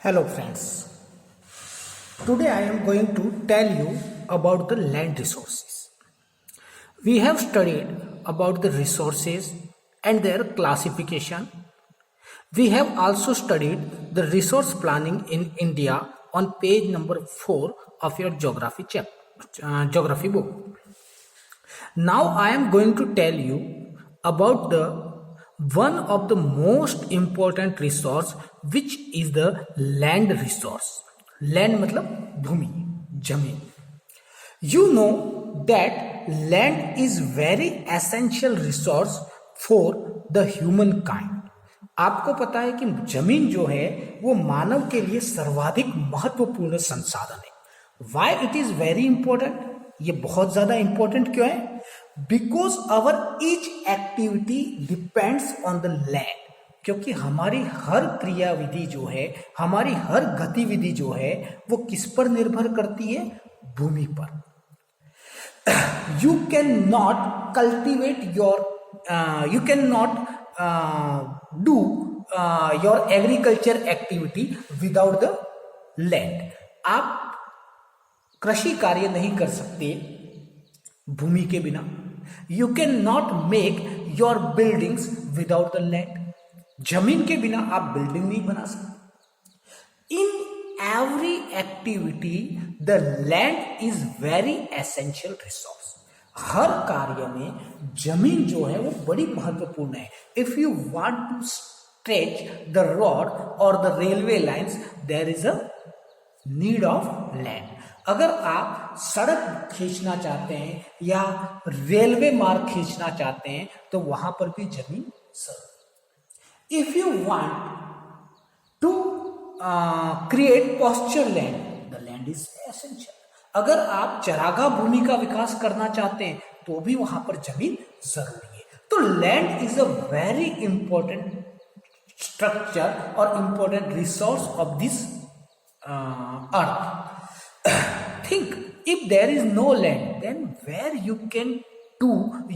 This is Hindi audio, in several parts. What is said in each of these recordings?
Hello friends, today I am going to tell you about the land resources. We have studied about the resources and their classification. We have also studied the resource planning in India on page number 4 of your geography book. Now I am going to tell you about the one of the most important resource which is the land resource. Land मतलब भूमि, जमीन. You know that land is very essential resource for the humankind. आपको पता है कि जमीन जो है वो मानव के लिए सर्वाधिक महत्वपूर्ण संसाधन है. Why it is very important? ये बहुत ज्यादा इंपॉर्टेंट क्यों है? Because over each activity depends on the land. क्योंकि हमारी हर क्रियाविधि जो है, हमारी हर गतिविधि जो है वो किस पर निर्भर करती है? भूमि पर. You can not cultivate your you can not do your agriculture activity without the land. आप कृषि कार्य नहीं कर सकते भूमि के बिना. You can not make your buildings without the land. जमीन के बिना आप बिल्डिंग नहीं बना सकते. In every activity the land is very essential resource. हर कार्य में जमीन जो है वो बड़ी महत्वपूर्ण है. If you want to stretch the road और the railway lines there is a need of land. अगर आप सड़क खींचना चाहते हैं या रेलवे मार्ग खींचना चाहते हैं तो वहां पर भी जमीन जरूरी. If you want to create pasture land the land is essential. अगर आप चरागाह भूमि का विकास करना चाहते हैं तो भी वहां पर जमीन जरूरी है. तो land is a very important structure और important resource of this earth. Think, if there is no land, then where you can do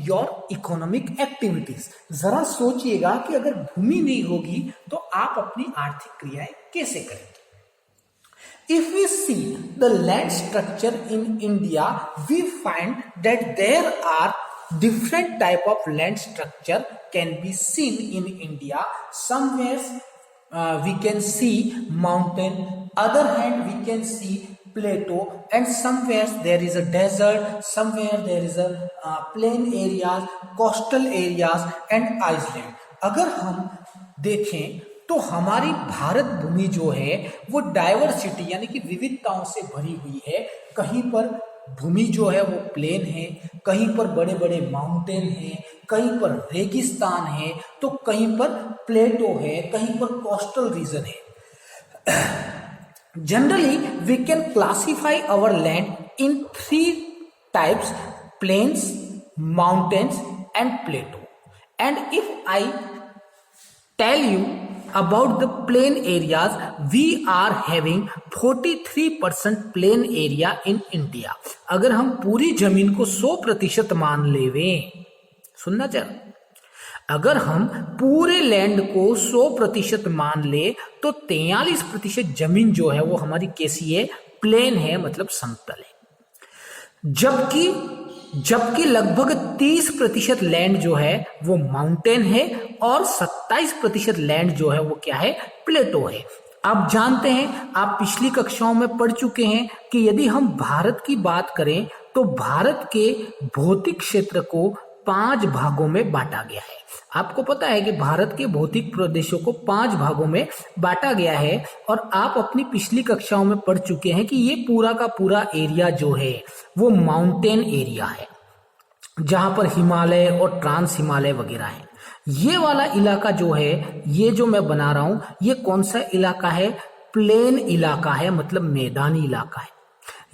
your economic activities. जरा सोचिएगा कि अगर भूमि नहीं होगी तो आप अपनी आर्थिक क्रियाएं कैसे करेंगे. If we see the land structure in India, we find that there are different type of land structure can be seen in India. Somewhere we can see mountain, other hand we can see plateau, and somewhere there is a desert, somewhere there is a plain areas, coastal areas and island. अगर हम देखें तो हमारी भारत भूमि जो है वो डाइवर्सिटी यानी कि विविधताओं से भरी हुई है. कहीं पर भूमि जो है वो प्लेन है, कहीं पर बड़े बड़े माउंटेन है, कहीं पर रेगिस्तान है, तो कहीं पर प्लेटो है, कहीं पर कोस्टल रीजन है. Generally, we can classify our land in 3 types: plains, mountains and plateau. And if I tell you about the plain areas, we are having 43% plain area in India. अगर हम पूरी जमीन को 100% मान लेवें, सुनना चाहिए, अगर हम पूरे लैंड को 100% मान ले तो 43% जमीन जो है वो हमारी कैसी है? प्लेन है, मतलब समतल है. जबकि लगभग 30% लैंड जो है वो माउंटेन है और 27% लैंड जो है वो क्या है? प्लेटो है. आप जानते हैं, आप पिछली कक्षाओं में पढ़ चुके हैं कि यदि हम भारत की बात करें तो भारत के भौतिक क्षेत्र को 5 भागों में बांटा गया है. आपको पता है कि भारत के भौतिक प्रदेशों को 5 भागों में बांटा गया है और आप अपनी पिछली कक्षाओं में पढ़ चुके हैं कि ये पूरा का पूरा एरिया जो है वो माउंटेन एरिया है, जहां पर हिमालय और ट्रांस हिमालय वगैरह है. ये वाला इलाका जो है, ये जो मैं बना रहा हूं, ये कौन सा इलाका है? प्लेन इलाका है, मतलब मैदानी इलाका है.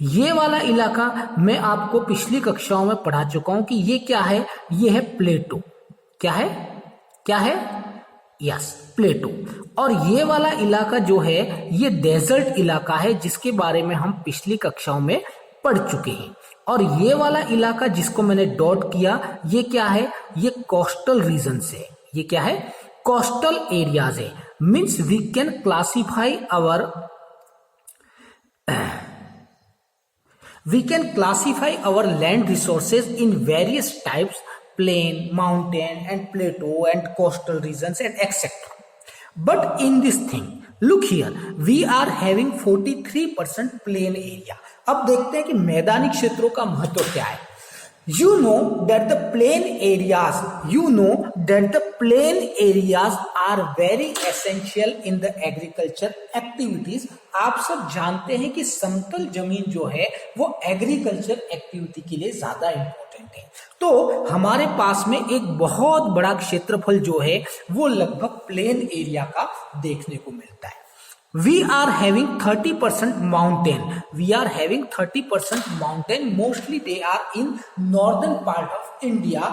ये वाला इलाका मैं आपको पिछली कक्षाओं में पढ़ा चुका हूं कि ये क्या है? ये है प्लेटो. क्या है? क्या है? यस, प्लेटो. और ये वाला इलाका जो है ये डेजर्ट इलाका है, जिसके बारे में हम पिछली कक्षाओं में पढ़ चुके हैं. और ये वाला इलाका जिसको मैंने डॉट किया, ये क्या है? ये कोस्टल रीजन है. ये क्या है? कोस्टल एरियाज है. means we can classify our land resources in various types: plain, mountain and plateau and coastal regions and etc. But in this thing, look here, we are having 43% plain area. अब देखते हैं कि मैदानी क्षेत्रों का महत्व क्या है. You know that the plain areas are very essential in the agriculture activities. आप सब जानते हैं कि समतल जमीन जो है वो एग्रीकल्चर एक्टिविटी के लिए ज्यादा इंपॉर्टेंट है. तो हमारे पास में एक बहुत बड़ा क्षेत्रफल जो है वो लगभग प्लेन एरिया का देखने को मिलता है. We are having 30% mountain. Mostly they are in northern part of India.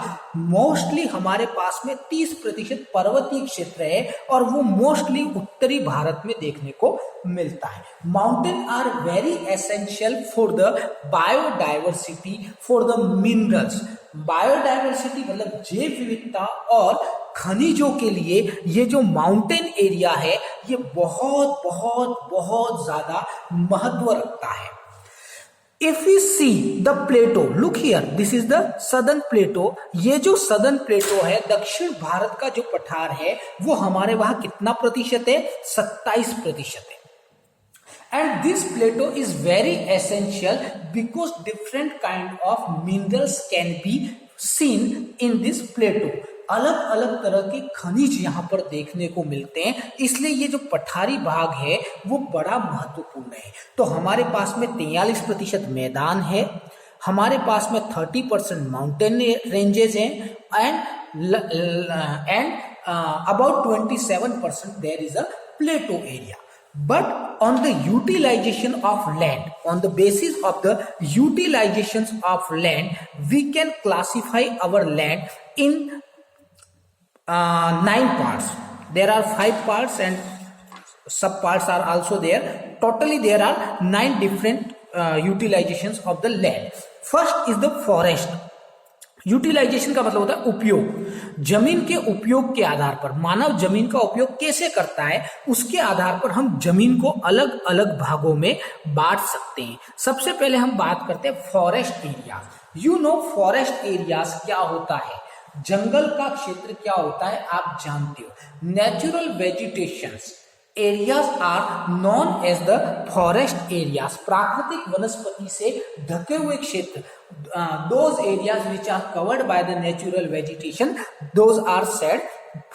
Mostly हमारे पास में 30% पर्वतीय क्षेत्र है और वो मोस्टली उत्तरी भारत में देखने को मिलता है. Mountain are very essential for the biodiversity, for the minerals. Biodiversity मतलब जैव विविधता और खनिजों के लिए ये जो माउंटेन एरिया है ये बहुत बहुत बहुत ज्यादा महत्व रखता है. If we see the plateau, look here, this is the southern plateau. ये जो southern plateau है, दक्षिण भारत का जो पठार है वो हमारे वहां कितना प्रतिशत है? 27% है. And this plateau is very essential because different kind of minerals can be seen in this plateau. अलग अलग तरह के खनिज यहाँ पर देखने को मिलते हैं, इसलिए ये जो पठारी भाग है वो बड़ा महत्वपूर्ण है. तो हमारे पास में 43% मैदान है, हमारे पास में 30% माउंटेन रेंजेस हैं and about 27% there is a plateau area. But on the utilization of land, on the basis of the utilizations of land, we can classify our land in 9 parts. There are 5 parts and sub parts are also there. Totally there are 9 different utilizations of the land. First is the forest. Utilization का मतलब होता है उपयोग. जमीन के उपयोग के आधार पर मानव जमीन का उपयोग कैसे करता है उसके आधार पर हम जमीन को अलग अलग भागों में बांट सकते हैं. सबसे पहले हम बात करते हैं forest area. You know forest areas क्या होता है, जंगल का क्षेत्र क्या होता है आप जानते हो. Natural vegetations areas are known as the forest areas. प्राकृतिक वनस्पति से ढके हुए क्षेत्र, those areas which are covered by the natural vegetation, those are said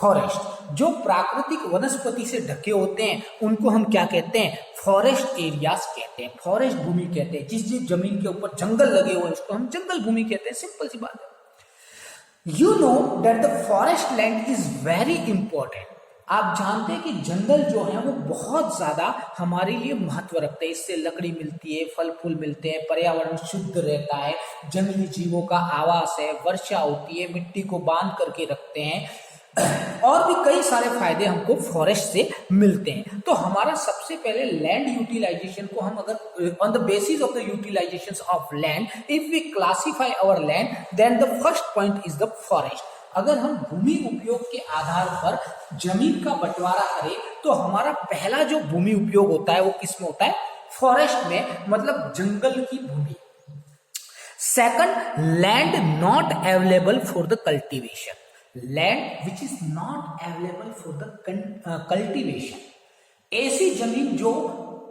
forest. जो प्राकृतिक वनस्पति से ढके होते हैं उनको हम क्या कहते हैं? फॉरेस्ट एरियाज कहते हैं, फॉरेस्ट भूमि कहते हैं. जिस जिस जमीन के ऊपर जंगल लगे हुए हैं उसको हम जंगल भूमि कहते हैं. सिंपल सी बात है. You know that the forest land is very important. आप जानते हैं कि जंगल जो है वो बहुत ज्यादा हमारे लिए महत्व रखते हैं. इससे लकड़ी मिलती है, फल फूल मिलते हैं, पर्यावरण शुद्ध रहता है, जंगली जीवों का आवास है, वर्षा होती है, मिट्टी को बांध करके रखते हैं और भी कई सारे फायदे हमको फॉरेस्ट से मिलते हैं. तो हमारा सबसे पहले लैंड यूटिलाइजेशन को हम अगर on the basis of the utilization of land, if we classify our land, then the first point is the forest. अगर हम भूमि उपयोग के आधार पर जमीन का बंटवारा करें तो हमारा पहला जो भूमि उपयोग होता है वो किस में होता है? फॉरेस्ट में, मतलब जंगल की भूमि. Second, land not available for the cultivation. Land which is not available for the cultivation. ऐसी जमीन जो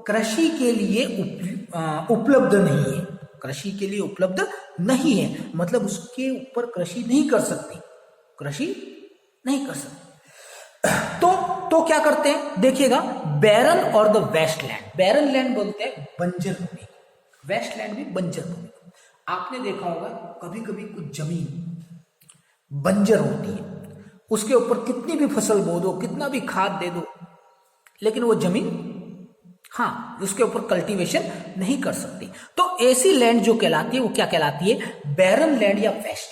कृषि के लिए उपलब्ध नहीं है, कृषि के लिए उपलब्ध नहीं है मतलब उसके ऊपर कृषि नहीं कर सकती, कृषि नहीं कर सकते. तो क्या करते हैं देखिएगा, बैरन और the waste land. Barren land बोलते हैं बंजर भूमि, वेस्ट लैंड भी बंजर भूमि. आपने देखा होगा कभी कभी कुछ जमीन बंजर होती है, उसके ऊपर कितनी भी फसल बो दो, कितना भी खाद दे दो, लेकिन वो जमीन उसके ऊपर कल्टीवेशन नहीं कर सकती. तो ऐसी लैंड जो कहलाती है वो क्या कहलाती है? बैरन लैंड या waste.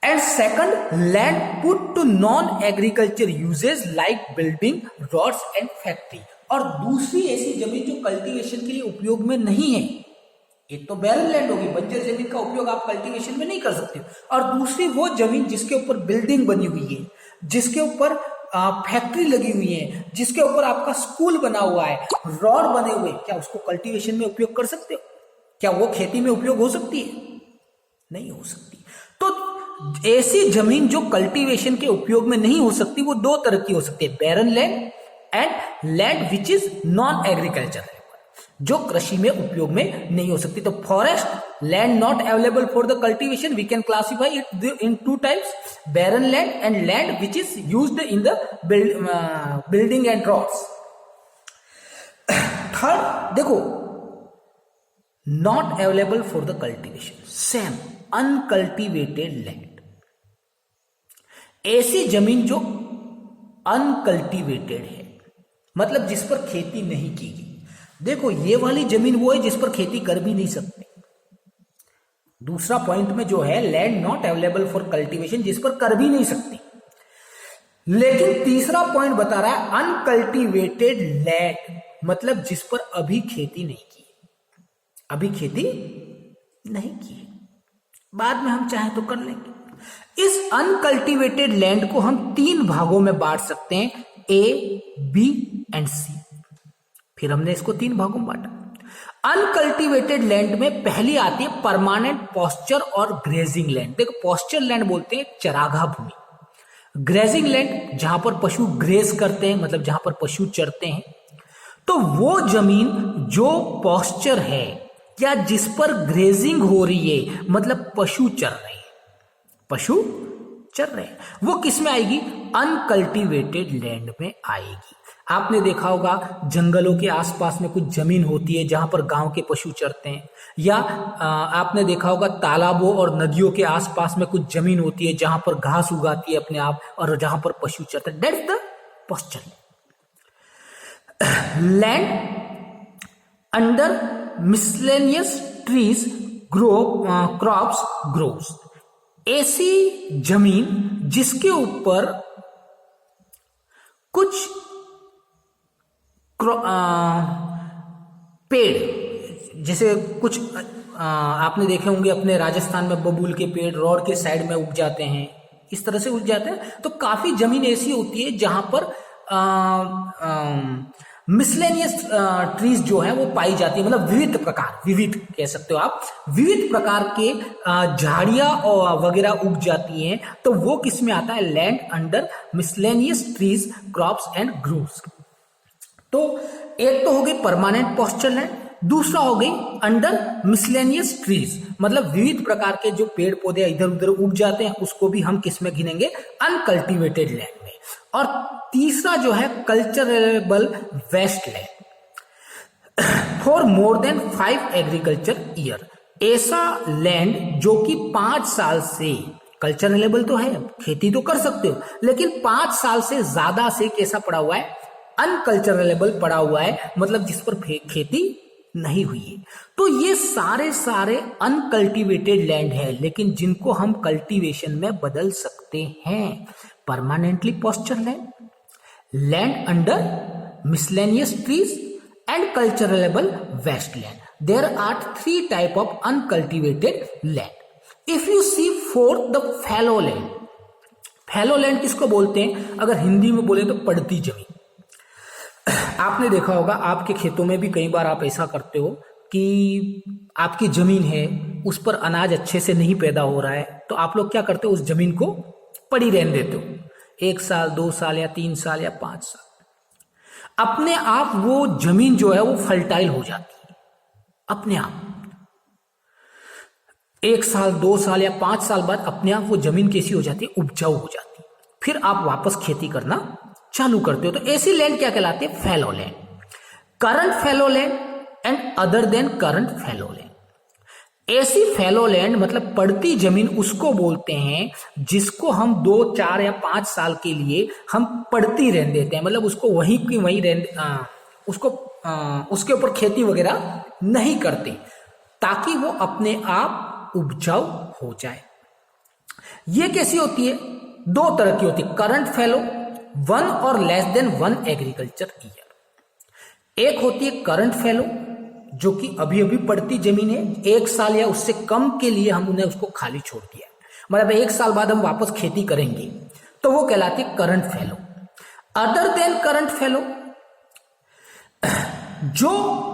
And second, land put to non-agriculture uses like building, roads and factory. और दूसरी ऐसी जमीन जो कल्टीवेशन के लिए उपयोग में नहीं है, एक तो बैरन लैंड होगी, बंजर जमीन का उपयोग आप कल्टीवेशन में नहीं कर सकते, और दूसरी वो जमीन जिसके ऊपर बिल्डिंग बनी हुई है, जिसके ऊपर फैक्ट्री लगी हुई है, जिसके ऊपर आपका स्कूल बना हुआ है, रोड बने हुए, क्या उसको कल्टीवेशन में उपयोग कर सकते हो? क्या वो खेती में उपयोग हो सकती है? नहीं हो सकती। तो ऐसी जमीन जो कल्टीवेशन के उपयोग में नहीं हो सकती वो दो तरह की हो सकती है, barren land and land which is non agriculture, जो कृषि में उपयोग में नहीं हो सकती। तो forest land not available for the cultivation, we can classify it in two types, barren land and land which is used in the building and roads. Third देखो, not available for the cultivation, same uncultivated land, ऐसी जमीन जो अनकल्टिवेटेड है, मतलब जिस पर खेती नहीं की गई। देखो ये वाली जमीन वो है जिस पर खेती कर भी नहीं सकते। दूसरा पॉइंट में जो है land not available for cultivation, जिस पर कर भी नहीं सकती। लेकिन तीसरा पॉइंट बता रहा है अनकल्टिवेटेड लैंड, मतलब जिस पर अभी खेती नहीं की, अभी खेती नहीं की, बाद में हम चाहे तो कर लेंगे। इस अनकल्टिवेटेड लैंड को हम तीन भागों में बांट सकते हैं, ए, बी एंड सी। फिर हमने इसको तीन भागों में बांटा। अनकल्टिवेटेड लैंड में पहली आती है परमानेंट पॉस्चर और ग्रेजिंग लैंड। देखो पॉस्चर लैंड बोलते हैं चारागाह भूमि, ग्रेजिंग लैंड जहां पर पशु ग्रेज करते हैं, मतलब जहां पर पशु चरते हैं। तो वो जमीन जो पॉस्चर है या जिस पर ग्रेजिंग हो रही है, मतलब पशु चर रहे हैं, पशु चर रहे हैं, वो किस में आएगी? अनकल्टिवेटेड लैंड में आएगी। आपने देखा होगा जंगलों के आसपास में कुछ जमीन होती है जहां पर गांव के पशु चरते हैं, या आपने देखा होगा तालाबों और नदियों के आसपास में कुछ जमीन होती है जहां पर घास उगाती है अपने आप और जहां पर पशु चरते हैं। That's the pasture land under miscellaneous trees grow crops grows, ऐसी जमीन जिसके ऊपर कुछ पेड़, जैसे कुछ आपने देखे होंगे अपने राजस्थान में बबूल के पेड़ रोड के साइड में उग जाते हैं, इस तरह से उग जाते हैं। तो काफी जमीन ऐसी होती है जहां पर मिसलेनियस ट्रीज जो है वो पाई जाती है, मतलब विविध प्रकार, विविध कह सकते हो आप, विविध प्रकार के झाड़ियां वगैरह उग जाती हैं। तो वो किस में आता है? Land under miscellaneous trees crops and groves. तो एक तो हो गई परमानेंट पॉस्चर लैंड, दूसरा हो गई अंडर मिसलेनियस ट्रीज, मतलब विविध प्रकार के जो पेड़ पौधे इधर उधर उग जाते हैं, उसको भी हम किस में गिनेंगे? अनकल्टिवेटेड लैंड में। और तीसरा जो है culturable waste land for more than 5 agriculture year, ऐसा लैंड जो कि 5 साल से, कल्चरेबल तो है, खेती तो कर सकते हो, लेकिन 5 साल से ज्यादा से कैसा पड़ा हुआ है? अनकल्चरेबल पड़ा हुआ है, मतलब जिस पर खेती नहीं हुई है। तो ये सारे अनकल्टिवेटेड लैंड है, लेकिन जिनको हम कल्टीवेशन में बदल सकते हैं। Permanently pasture land, land under miscellaneous trees and culturable waste land. There are 3 type of uncultivated land. If you see fourth the fallow land, fallow land किसको बोलते हैं? अगर हिंदी में बोले तो पड़ती जमीन। आपने देखा होगा आपके खेतों में भी कई बार आप ऐसा करते हो कि आपकी जमीन है, उस पर अनाज अच्छे से नहीं पैदा हो रहा है, तो आप लोग क्या करते हो? उस जमीन को पड़ी रहने देते हो, 1 साल 2 साल या 3 साल या 5 साल। अपने आप वो जमीन जो है वो फर्टाइल हो जाती है, अपने आप 1 साल 2 साल या 5 साल बाद अपने आप वो जमीन कैसी हो जाती है? उपजाऊ हो जाती है। फिर आप वापस खेती करना चालू करते हो। तो ऐसी लैंड क्या कहलाती है? Fallow land. Current fallow land and other than current fallow land. ऐसी फैलो लैंड मतलब पड़ती जमीन उसको बोलते हैं जिसको हम 2 4 या 5 साल के लिए हम पड़ती रहने देते हैं, मतलब उसको वहीं की वहीं उसके ऊपर खेती वगैरह नहीं करते, ताकि वो अपने आप उपजाऊ हो जाए। ये कैसी होती है? 2 तरह की होती है, करंट फैलो 1 और लेस देन 1 एग्रीकल्चर ईयर। एक होती है करंट फैलो जो कि अभी अभी पड़ती जमीन है, 1 साल या उससे कम के लिए हम उन्हें उसको खाली छोड़ दिया, मतलब 1 साल बाद हम वापस खेती करेंगे, तो वो कहलाती है current fallow. Other than current fellow, जो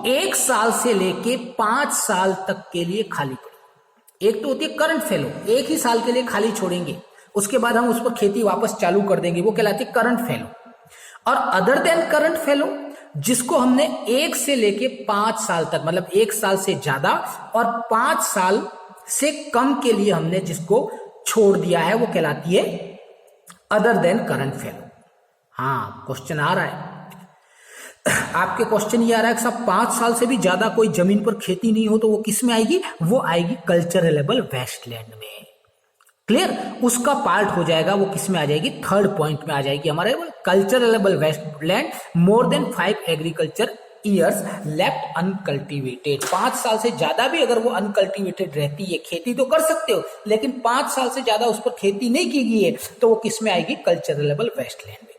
1 साल से लेके 5 साल तक के लिए खाली पड़ी। एक तो होती है करंट फेलो, 1 ही साल के लिए खाली छोड़ेंगे, उसके बाद हम उस पर खेती वापस चालू कर देंगे, वो कहलाती है करंट फेलो। और अदर देन करंट फेलो, जिसको हमने 1 से लेके 5 साल तक, मतलब 1 साल से ज्यादा और 5 साल से कम के लिए हमने जिसको छोड़ दिया है, वो कहलाती है अदर देन करंट फेलो। हाँ, क्वेश्चन आ रहा है आपके, क्वेश्चन ये आ रहा है कि सब 5 साल से भी ज्यादा कोई जमीन पर खेती नहीं हो तो वो किस में आएगी? वो आएगी कल्चरलेबल वेस्टलैंड में। क्लियर? उसका पार्ट हो जाएगा, वो किस में आ जाएगी? थर्ड पॉइंट में आ जाएगी हमारे culturable wasteland more than 5 agriculture years left uncultivated. 5 साल से ज्यादा भी अगर वो अनकल्टिवेटेड रहती है, खेती तो कर सकते हो लेकिन 5 साल से ज्यादा उस पर खेती नहीं की गई है, तो वो किस में आएगी? कल्चरलेबल वेस्टलैंड में।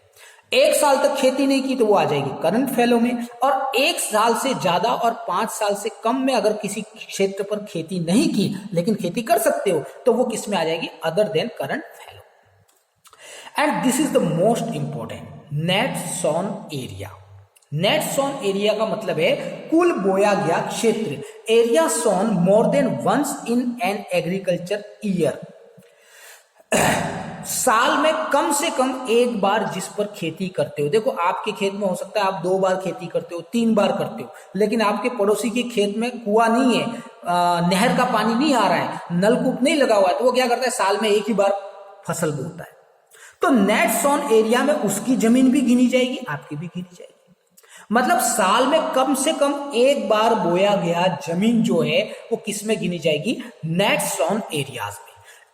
1 साल तक खेती नहीं की तो वो आ जाएगी करंट फेलो में, और 1 साल से ज्यादा और 5 साल से कम में अगर किसी क्षेत्र पर खेती नहीं की लेकिन खेती कर सकते हो तो वो किस में आ जाएगी? Other than current fallow. And this is the most important, net sown area. Net sown area का मतलब है कुल बोया गया क्षेत्र, area sown more than once in an agriculture year. साल में कम से कम 1 बार जिस पर खेती करते हो। देखो, आपके खेत में हो सकता है आप 2 बार खेती करते हो, 3 बार करते हो, लेकिन आपके पड़ोसी के खेत में कुआं नहीं है, नहर का पानी नहीं आ रहा है, नलकूप नहीं लगा हुआ है, तो वो क्या करता है? साल में 1 ही बार फसल बोता है। तो नेट सोन एरिया में उसकी जमीन भी गिनी जाएगी, आपकी भी गिनी जाएगी। मतलब साल में कम से कम 1 बार बोया गया जमीन जो है वो किस में गिनी जाएगी? नेट सोन एरियाज में।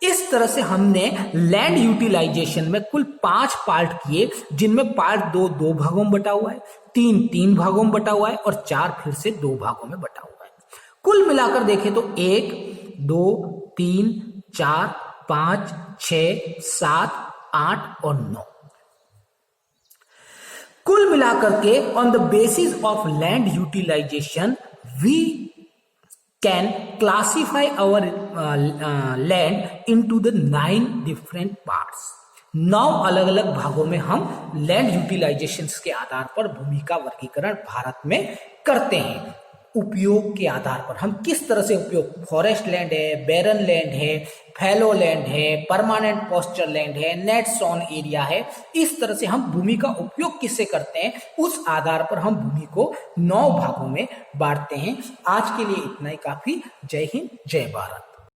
इस तरह से हमने लैंड यूटिलाइजेशन में कुल 5 पार्ट किए, जिनमें पार्ट 2 भागों में बटा हुआ है, 3 भागों में बटा हुआ है और 4 फिर से 2 भागों में बटा हुआ है। कुल मिलाकर देखें तो 1, 2, 3, 4, 5, 6, 7, 8 और 9। कुल मिलाकर के on the basis of land utilization we can classify our land into the 9 different parts। 9 अलग अलग भागों में हम लैंड यूटिलाइजेशन के आधार पर भूमि का वर्गीकरण भारत में करते हैं। उपयोग के आधार पर हम किस तरह से उपयोग, फॉरेस्ट लैंड है, बैरन लैंड है, फैलो लैंड है, परमानेंट पॉस्चर लैंड है, नेट सोन एरिया है, इस तरह से हम भूमि का उपयोग किससे करते हैं, उस आधार पर हम भूमि को 9 भागों में बांटते हैं। आज के लिए इतना ही काफी। जय हिंद, जय भारत।